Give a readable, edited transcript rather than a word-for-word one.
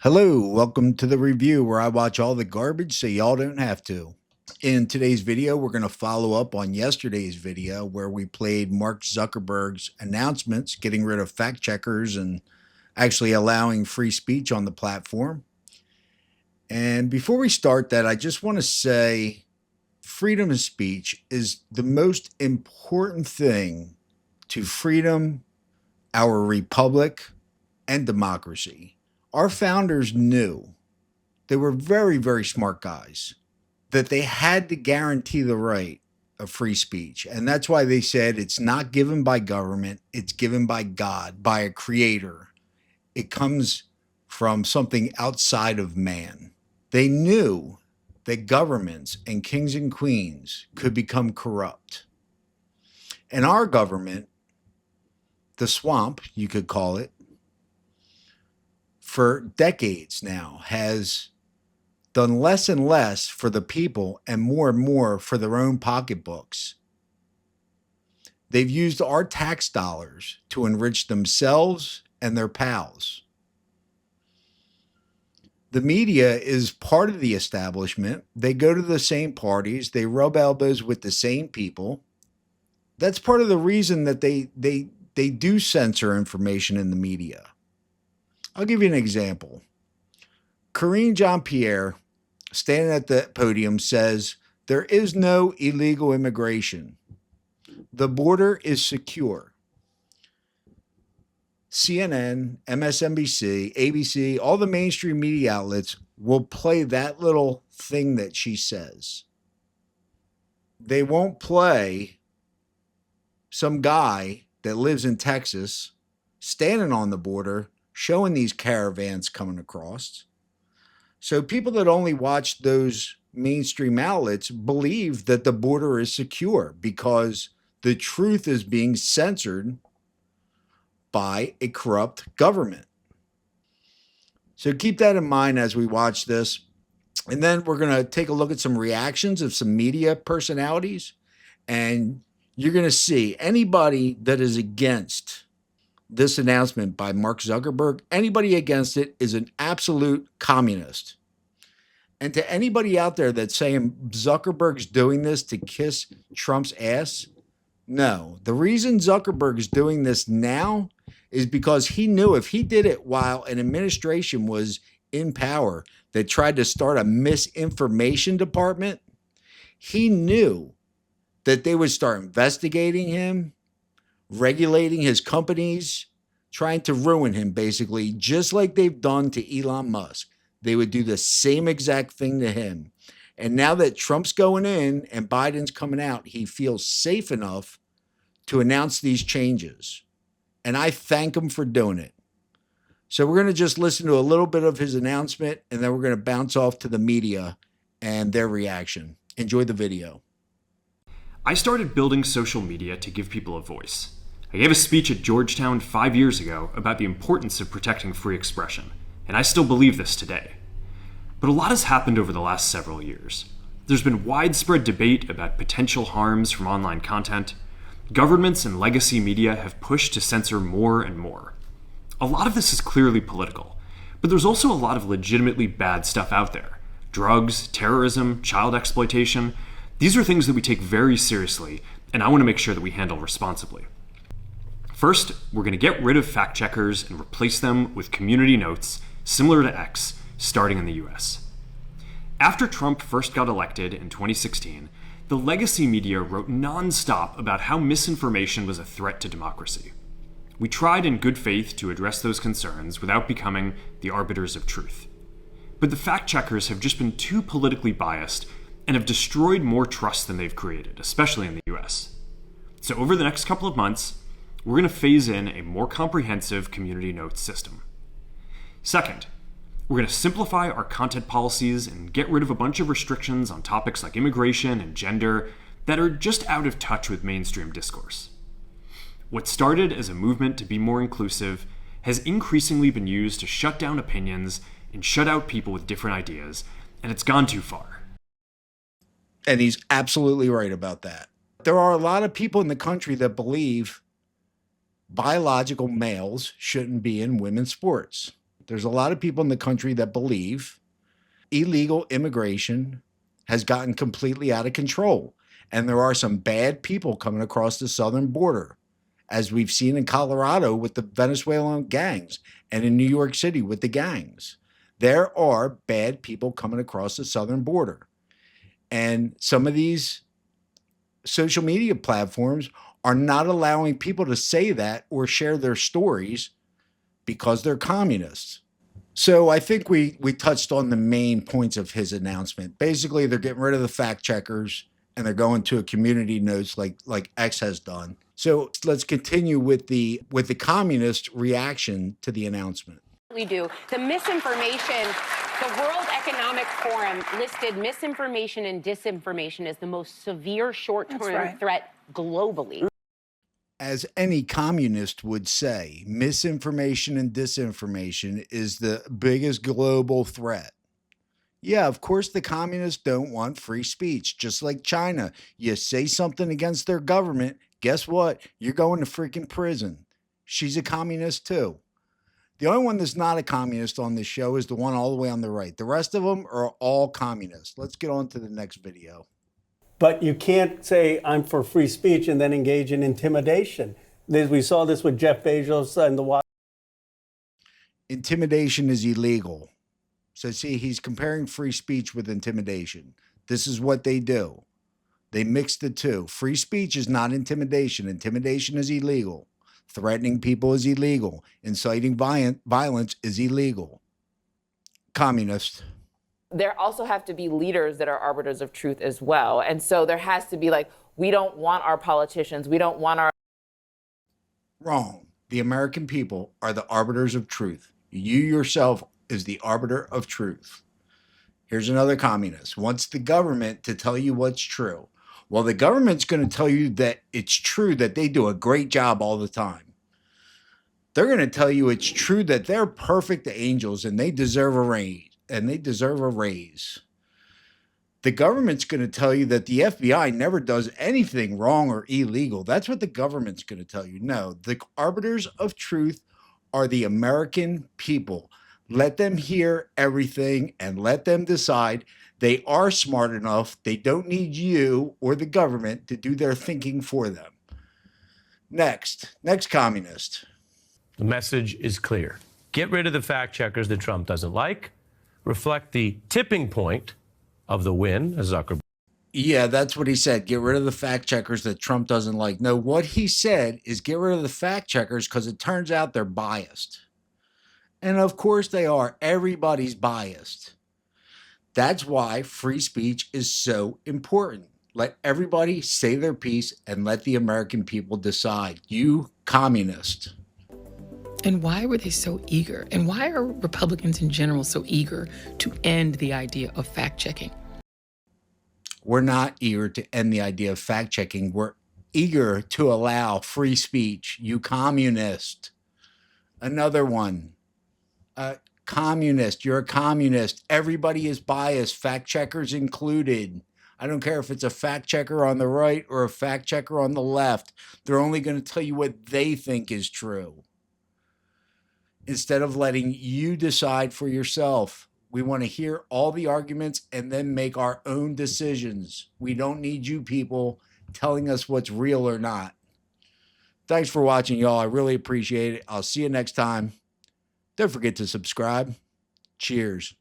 Hello, welcome to the review where I watch all the garbage so y'all don't have to. In today's video, we're going to follow up on yesterday's video where we played Mark Zuckerberg's announcements, getting rid of fact checkers and actually allowing free speech on the platform. And before we start that, I just want to say freedom of speech is the most important thing to freedom, our republic, and democracy. Our founders knew, they were very, very smart guys, that they had to guarantee the right of free speech. And that's why they said it's not given by government, it's given by God, by a creator. It comes from something outside of man. They knew that governments and kings and queens could become corrupt. And our government, the swamp, you could call it, for decades now has done less and less for the people and more for their own pocketbooks. They've used our tax dollars to enrich themselves and their pals. The media is part of the establishment. They go to the same parties. They rub elbows with the same people. That's part of the reason that they do censor information in the media. I'll give you an example. Karine Jean-Pierre, standing at the podium, says there is no illegal immigration. The border is secure. CNN, MSNBC, ABC, all the mainstream media outlets will play that little thing that she says. They won't play some guy that lives in Texas standing on the border showing these caravans coming across. So people that only watch those mainstream outlets believe that the border is secure because the truth is being censored by a corrupt government. So keep that in mind as we watch this. And then we're going to take a look at some reactions of some media personalities. And you're going to see anybody that is against this announcement by Mark Zuckerberg, anybody against it is an absolute communist. And to anybody out there that's saying Zuckerberg's doing this to kiss Trump's ass, no. The reason Zuckerberg is doing this now is because he knew if he did it while an administration was in power that tried to start a misinformation department, he knew that they would start investigating him, regulating his companies, trying to ruin him, basically, just like they've done to Elon Musk. They would do the same exact thing to him. And now that Trump's going in and Biden's coming out, he feels safe enough to announce these changes. And I thank him for doing it. So we're going to just listen to a little bit of his announcement, and then we're going to bounce off to the media and their reaction. Enjoy the video. I started building social media to give people a voice. I gave a speech at Georgetown 5 years ago about the importance of protecting free expression, and I still believe this today. But a lot has happened over the last several years. There's been widespread debate about potential harms from online content. Governments and legacy media have pushed to censor more and more. A lot of this is clearly political, but there's also a lot of legitimately bad stuff out there. Drugs, terrorism, child exploitation. These are things that we take very seriously, and I want to make sure that we handle responsibly. First, we're going to get rid of fact checkers and replace them with community notes, similar to X, starting in the US. After Trump first got elected in 2016, the legacy media wrote nonstop about how misinformation was a threat to democracy. We tried in good faith to address those concerns without becoming the arbiters of truth. But the fact checkers have just been too politically biased and have destroyed more trust than they've created, especially in the US. So over the next couple of months, we're going to phase in a more comprehensive community notes system. Second, we're going to simplify our content policies and get rid of a bunch of restrictions on topics like immigration and gender that are just out of touch with mainstream discourse. What started as a movement to be more inclusive has increasingly been used to shut down opinions and shut out people with different ideas, and it's gone too far. And he's absolutely right about that. There are a lot of people in the country that believe biological males shouldn't be in women's sports. There's a lot of people in the country that believe illegal immigration has gotten completely out of control. And there are some bad people coming across the southern border, as we've seen in Colorado with the Venezuelan gangs and in New York City with the gangs. There are bad people coming across the southern border. And some of these social media platforms are not allowing people to say that or share their stories because they're communists. So I think we touched on the main points of his announcement. Basically, they're getting rid of the fact checkers and they're going to a community notes like X has done. So let's continue with the communist reaction to the announcement. We do. The misinformation, the World Economic Forum listed misinformation and disinformation as the most severe short-term threat globally. As any communist would say, misinformation and disinformation is the biggest global threat. Yeah, of course, the communists don't want free speech, just like China. You say something against their government, guess what? You're going to freaking prison. She's a communist too. The only one that's not a communist on this show is the one all the way on the right. The rest of them are all communists. Let's get on to the next video. But you can't say I'm for free speech and then engage in intimidation. We saw this with Jeff Bezos and the Intimidation is illegal. So see, he's comparing free speech with intimidation. This is what they do. They mix the two. Free speech is not intimidation. Intimidation is illegal. Threatening people is illegal. Inciting violence is illegal. Communist. There also have to be leaders that are arbiters of truth as well. And so there has to be we don't want our politicians, we don't want our... Wrong. The American people are the arbiters of truth. You yourself is the arbiter of truth. Here's another communist. Wants the government to tell you what's true. Well, the government's going to tell you that it's true that they do a great job all the time. They're going to tell you it's true that they're perfect angels and they deserve a raise. The government's going to tell you that the FBI never does anything wrong or illegal. That's what the government's going to tell you. No, the arbiters of truth are the American people. Let them hear everything and let them decide. They are smart enough. They don't need you or the government to do their thinking for them. Next communist. The message is clear. Get rid of the fact checkers that Trump doesn't like. Reflect the tipping point of the win, as Zuckerberg. Yeah, that's what he said. Get rid of the fact checkers that Trump doesn't like. No, what he said is get rid of the fact checkers because it turns out they're biased. And of course they are. Everybody's biased. That's why free speech is so important. Let everybody say their piece and let the American people decide. You communist. And why were they so eager? And why are Republicans in general so eager to end the idea of fact-checking? We're not eager to end the idea of fact-checking. We're eager to allow free speech. You communist. Another one. Communist. You're a communist. Everybody is biased. Fact-checkers included. I don't care if it's a fact-checker on the right or a fact-checker on the left. They're only going to tell you what they think is true. Instead of letting you decide for yourself. We want to hear all the arguments and then make our own decisions. We don't need you people telling us what's real or not. Thanks for watching, y'all. I really appreciate it. I'll see you next time. Don't forget to subscribe. Cheers.